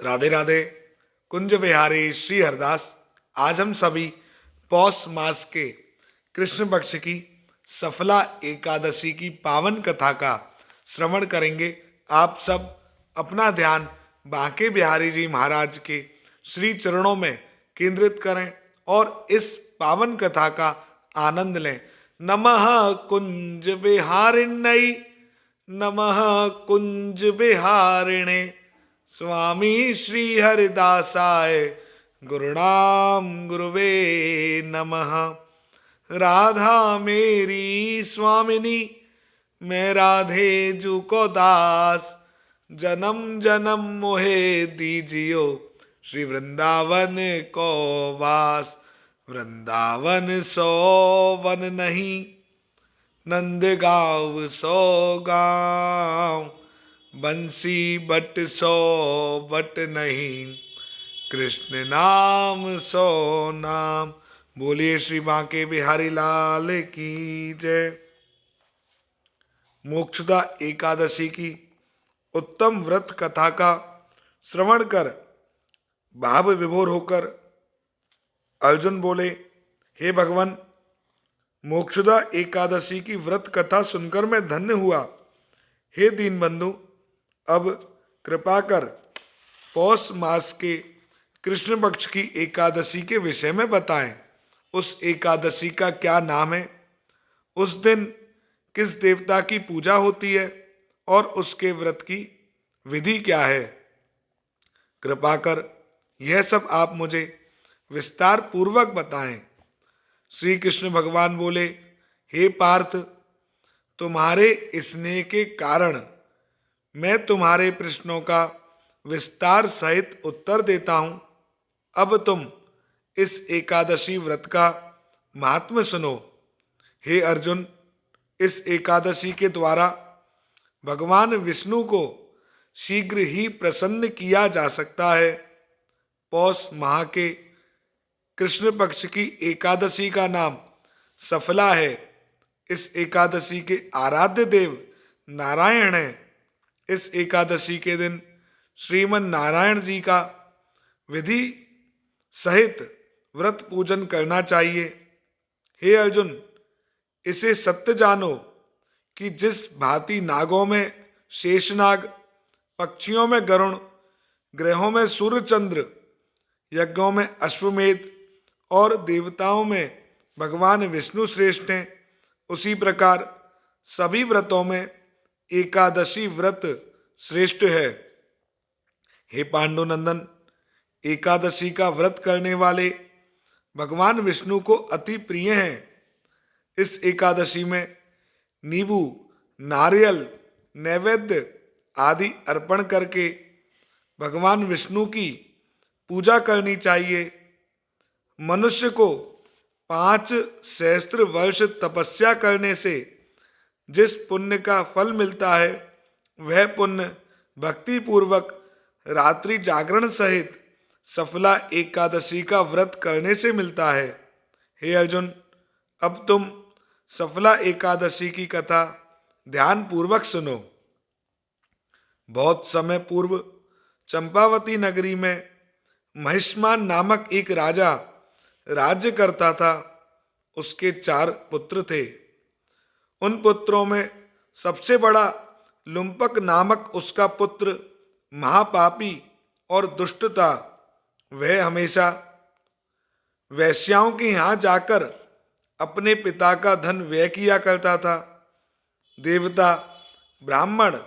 राधे राधे। कुंज विहारी श्री हरदास। आज हम सभी पौष मास के कृष्ण पक्ष की सफला एकादशी की पावन कथा का श्रवण करेंगे। आप सब अपना ध्यान बांके बिहारी जी महाराज के श्री चरणों में केंद्रित करें और इस पावन कथा का आनंद लें। नमः कुंज विहारिण्यै, नमः कुंज विहारिणे, स्वामी श्री हरिदासाय गुरुणाम गुरुवे नमः। राधा मेरी स्वामिनी, मैं राधे जू को दास, जन्म जन्म मोहे दीजियो, श्री वृंदावन को वास। वृंदावन सो वन नहीं, नंद गाँव सो गाँव, बंसी बट सो बट नहीं, कृष्ण नाम सो नाम। बोलिए श्री बांके बिहारी लाल की जय। मोक्षदा एकादशी की उत्तम व्रत कथा का श्रवण कर भाव विभोर होकर अर्जुन बोले, हे भगवान, मोक्षदा एकादशी की व्रत कथा सुनकर मैं धन्य हुआ। हे दीनबंधु, अब कृपा कर पौष मास के कृष्ण पक्ष की एकादशी के विषय में बताएं। उस एकादशी का क्या नाम है, उस दिन किस देवता की पूजा होती है और उसके व्रत की विधि क्या है। कृपा कर यह सब आप मुझे विस्तार पूर्वक बताएं। श्री कृष्ण भगवान बोले, हे पार्थ, तुम्हारे स्नेह के कारण मैं तुम्हारे प्रश्नों का विस्तार सहित उत्तर देता हूं। अब तुम इस एकादशी व्रत का महात्म्य सुनो। हे अर्जुन, इस एकादशी के द्वारा भगवान विष्णु को शीघ्र ही प्रसन्न किया जा सकता है। पौष माह के कृष्ण पक्ष की एकादशी का नाम सफला है। इस एकादशी के आराध्य देव नारायण हैं। इस एकादशी के दिन श्रीमन नारायण जी का विधि सहित व्रत पूजन करना चाहिए। हे अर्जुन, इसे सत्य जानो कि जिस भांति नागों में शेषनाग, पक्षियों में गरुण, ग्रहों में सूर्य चंद्र, यज्ञों में अश्वमेध और देवताओं में भगवान विष्णु श्रेष्ठ हैं, उसी प्रकार सभी व्रतों में एकादशी व्रत श्रेष्ठ है। हे पांडुनंदन, एकादशी का व्रत करने वाले भगवान विष्णु को अति प्रिय हैं। इस एकादशी में नींबू, नारियल, नैवेद्य आदि अर्पण करके भगवान विष्णु की पूजा करनी चाहिए। मनुष्य को 5 सहस्त्र वर्ष तपस्या करने से जिस पुण्य का फल मिलता है, वह पुण्य भक्ति पूर्वक रात्रि जागरण सहित सफला एकादशी का व्रत करने से मिलता है। हे अर्जुन, अब तुम सफला एकादशी की कथा ध्यान पूर्वक सुनो। बहुत समय पूर्व चंपावती नगरी में महिष्मान नामक एक राजा राज्य करता था। उसके 4 पुत्र थे। उन पुत्रों में सबसे बड़ा लुम्पक नामक उसका पुत्र महापापी और दुष्ट था। वह हमेशा वैश्याओं के यहाँ जाकर अपने पिता का धन व्यय किया करता था। देवता, ब्राह्मण,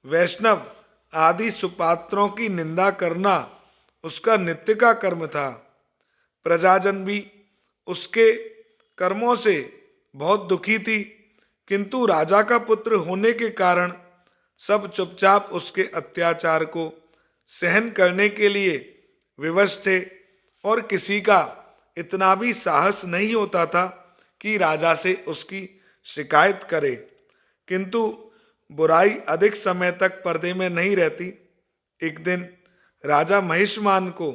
वैष्णव आदि सुपात्रों की निंदा करना उसका नित्य का कर्म था। प्रजाजन भी उसके कर्मों से बहुत दुखी थी, किंतु राजा का पुत्र होने के कारण सब चुपचाप उसके अत्याचार को सहन करने के लिए विवश थे और किसी का इतना भी साहस नहीं होता था कि राजा से उसकी शिकायत करे। किंतु बुराई अधिक समय तक पर्दे में नहीं रहती। एक दिन राजा महिष्मान को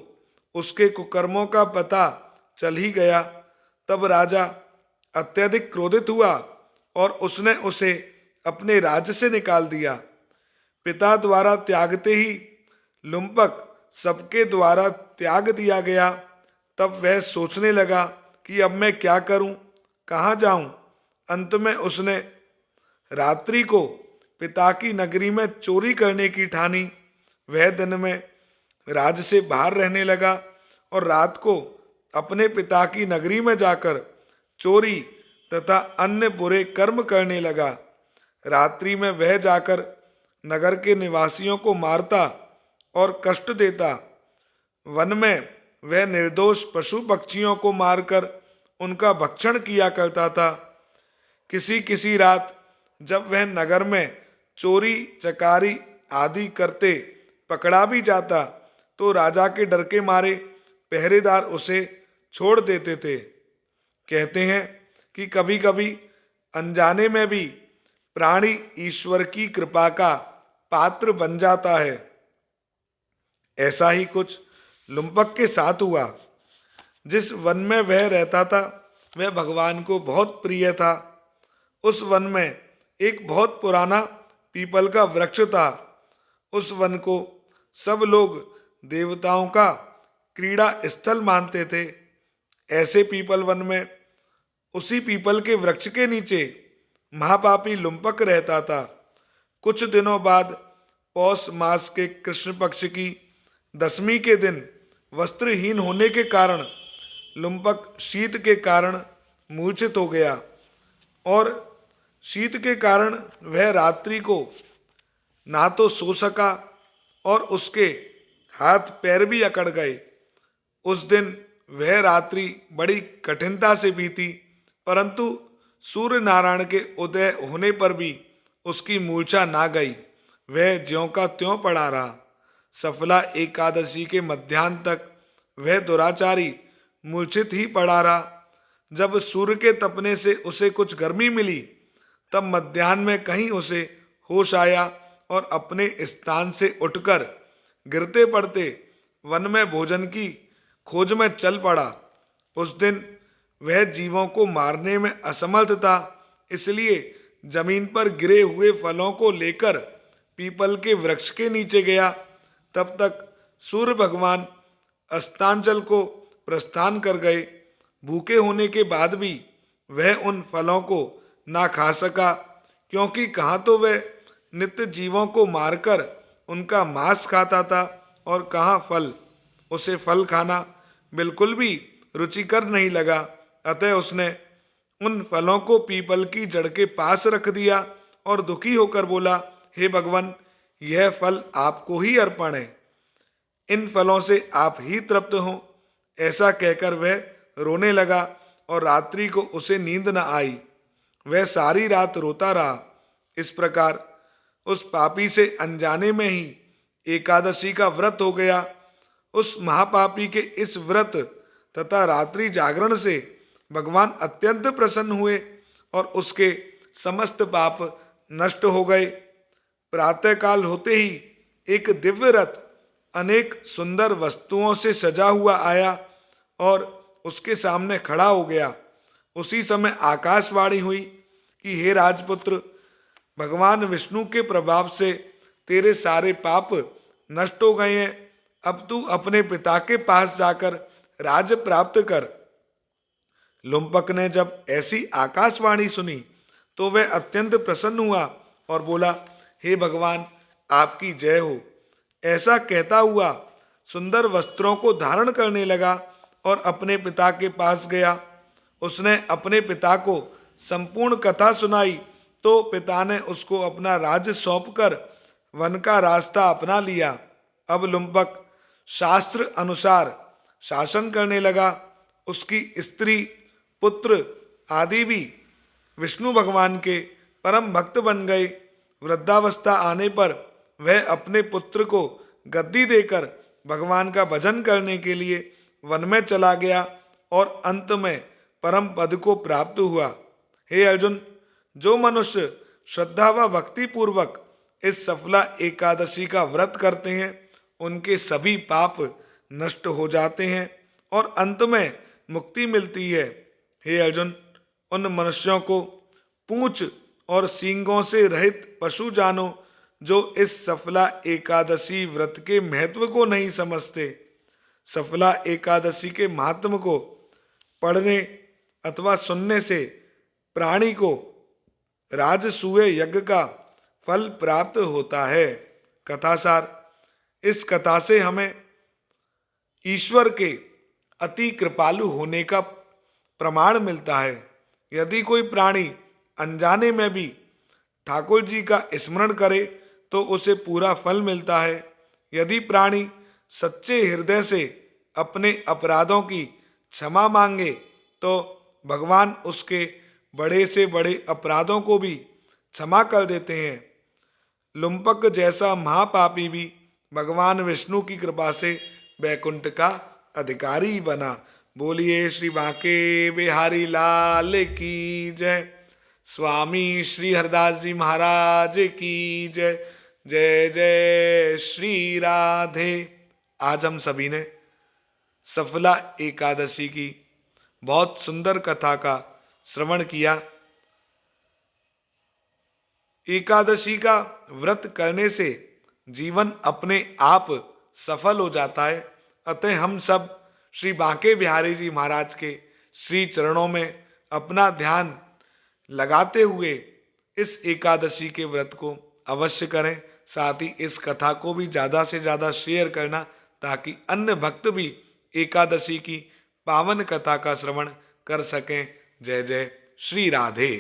उसके कुकर्मों का पता चल ही गया। तब राजा अत्यधिक क्रोधित हुआ और उसने उसे अपने राज्य से निकाल दिया। पिता द्वारा त्यागते ही लुम्पक सबके द्वारा त्याग दिया गया, तब वह सोचने लगा कि अब मैं क्या करूं, कहाँ जाऊं। अंत में उसने रात्रि को पिता की नगरी में चोरी करने की ठानी। वह दिन में राज्य से बाहर रहने लगा और रात को अपने पिता की नगरी में जाकर चोरी तथा अन्य बुरे कर्म करने लगा। रात्रि में वह जाकर नगर के निवासियों को मारता और कष्ट देता। वन में वह निर्दोष पशु पक्षियों को मारकर उनका भक्षण किया करता था। किसी किसी रात जब वह नगर में चोरी चकारी आदि करते पकड़ा भी जाता, तो राजा के डर के मारे पहरेदार उसे छोड़ देते थे। कहते हैं कि कभी कभी अनजाने में भी प्राणी ईश्वर की कृपा का पात्र बन जाता है। ऐसा ही कुछ लुम्पक के साथ हुआ। जिस वन में वह रहता था वह भगवान को बहुत प्रिय था। उस वन में एक बहुत पुराना पीपल का वृक्ष था। उस वन को सब लोग देवताओं का क्रीड़ा स्थल मानते थे। ऐसे पीपल वन में उसी पीपल के वृक्ष के नीचे महापापी लुम्पक रहता था। कुछ दिनों बाद पौष मास के कृष्ण पक्ष की दशमी के दिन वस्त्रहीन होने के कारण लुम्पक शीत के कारण मूर्छित हो गया और शीत के कारण वह रात्रि को ना तो सो सका और उसके हाथ पैर भी अकड़ गए। उस दिन वह रात्रि बड़ी कठिनता से बीती, परंतु सूर्य नारायण के उदय होने पर भी उसकी मूर्छा ना गई। वह ज्यों का त्यों पड़ा रहा। सफला एकादशी के मध्याह्न तक वह दुराचारी मूर्छित ही पड़ा रहा। जब सूर्य के तपने से उसे कुछ गर्मी मिली, तब मध्याह्न में कहीं उसे होश आया और अपने स्थान से उठकर गिरते पड़ते वन में भोजन की खोज में चल पड़ा। उस दिन वह जीवों को मारने में असमर्थ था, इसलिए जमीन पर गिरे हुए फलों को लेकर पीपल के वृक्ष के नीचे गया। तब तक सूर्य भगवान अस्तांचल को प्रस्थान कर गए। भूखे होने के बाद भी वह उन फलों को ना खा सका, क्योंकि कहाँ तो वह नित्य जीवों को मारकर उनका मांस खाता था और कहाँ फल। उसे फल खाना बिल्कुल भी रुचिकर नहीं लगा। अतः उसने उन फलों को पीपल की जड़ के पास रख दिया और दुखी होकर बोला, हे भगवान, यह फल आपको ही अर्पण है। इन फलों से आप ही तृप्त हो। ऐसा कहकर वह रोने लगा और रात्रि को उसे नींद न आई। वह सारी रात रोता रहा। इस प्रकार उस पापी से अनजाने में ही एकादशी का व्रत हो गया। उस महापापी के इस व्रत तथा रात्रि जागरण से भगवान अत्यंत प्रसन्न हुए और उसके समस्त पाप नष्ट हो गए। प्रातःकाल होते ही एक दिव्य रथ अनेक सुंदर वस्तुओं से सजा हुआ आया और उसके सामने खड़ा हो गया। उसी समय आकाशवाणी हुई कि हे राजपुत्र, भगवान विष्णु के प्रभाव से तेरे सारे पाप नष्ट हो गए हैं। अब तू अपने पिता के पास जाकर राज्य प्राप्त कर। लुम्पक ने जब ऐसी आकाशवाणी सुनी तो वह अत्यंत प्रसन्न हुआ और बोला, हे भगवान, आपकी जय हो। ऐसा कहता हुआ सुंदर वस्त्रों को धारण करने लगा और अपने पिता के पास गया। उसने अपने पिता को संपूर्ण कथा सुनाई तो पिता ने उसको अपना राज्य सौंपकर वन का रास्ता अपना लिया। अब लुम्पक शास्त्र अनुसार शासन करने लगा। उसकी स्त्री पुत्र आदि भी विष्णु भगवान के परम भक्त बन गए। वृद्धावस्था आने पर वह अपने पुत्र को गद्दी देकर भगवान का भजन करने के लिए वन में चला गया और अंत में परम पद को प्राप्त हुआ। हे अर्जुन, जो मनुष्य श्रद्धा व भक्ति पूर्वक इस सफला एकादशी का व्रत करते हैं, उनके सभी पाप नष्ट हो जाते हैं और अंत में मुक्ति मिलती है। हे अर्जुन, उन मनुष्यों को पूंछ और सींगों से रहित पशु जानो जो इस सफला एकादशी व्रत के महत्व को नहीं समझते, सफला एकादशी के महात्म को पढ़ने अथवा सुनने से प्राणी को राजसूय यज्ञ का फल प्राप्त होता है। कथासार, इस कथा से हमें ईश्वर के अति कृपालु होने का प्रमाण मिलता है। यदि कोई प्राणी अनजाने में भी ठाकुर जी का स्मरण करे तो उसे पूरा फल मिलता है। यदि प्राणी सच्चे हृदय से अपने अपराधों की क्षमा मांगे तो भगवान उसके बड़े से बड़े अपराधों को भी क्षमा कर देते हैं। लुम्पक जैसा महापापी भी भगवान विष्णु की कृपा से वैकुंठ का अधिकारी बना। बोलिए श्री बांके बिहारी लाल की जय। स्वामी श्री हरदास जी महाराज की जय। जय जय श्री राधे। आज हम सभी ने सफला एकादशी की बहुत सुंदर कथा का श्रवण किया। एकादशी का व्रत करने से जीवन अपने आप सफल हो जाता है। अतः हम सब श्री बांके बिहारी जी महाराज के श्री चरणों में अपना ध्यान लगाते हुए इस एकादशी के व्रत को अवश्य करें। साथ ही इस कथा को भी ज़्यादा से ज़्यादा शेयर करना, ताकि अन्य भक्त भी एकादशी की पावन कथा का श्रवण कर सकें। जय जय श्री राधे।